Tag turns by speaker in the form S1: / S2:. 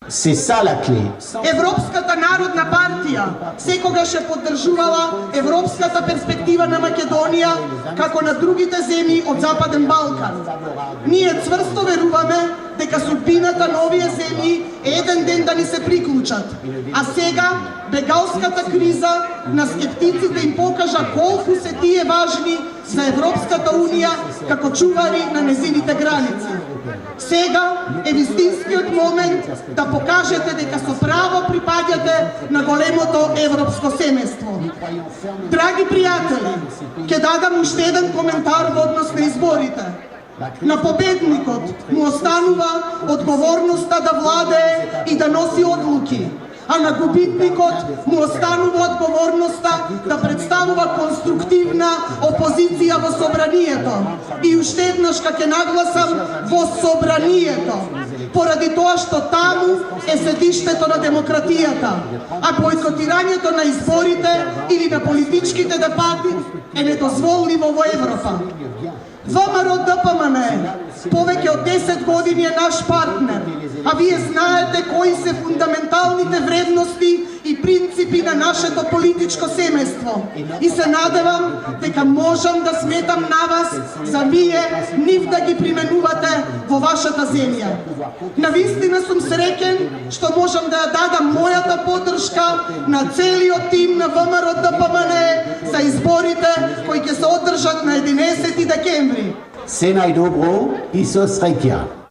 S1: C'est ça la clé.
S2: Европската народна партија секогаш е поддржувала европската перспектива на Македонија како на другите земји од Западен Балкан. Ние цврсто веруваме дека судбината на овие земји е еден ден да ни се приклучат. А сега бегалската криза на скептиците им покажа колку се тие важни за Европската Унија како чувари на незините граници. Сега е вистинскиот момент да покажете дека со право припаѓате на големото европско семејство. Драги пријатели, ќе дадам уште еден коментар во однос на изборите. На победникот му останува одговорноста да владее и да носи одлуки, а на губитникот му останува одговорноста да представува конструктивна опозиција во собранието. И уште еднаш ќе нагласам во собранието, поради тоа што таму е седиштето на демократијата, а бойкотирањето на изборите или на политичките дебати е недозволиво во Европа. ВМРО-ДПМН повеќе од 10 години е наш партнер, а вие знаете кои се фундаменталните вредности и принципи на нашето политичко семејство. И се надевам дека можам да сметам на вас за вие нив да ги применувате во вашата земја. Навистина сум среќен што можам да ја дадам мојата поддршка на целиот тим на ВМРО-ДПМН за изборите кои ќе се одржат на 11 декември.
S1: Се најдобро и со среќа.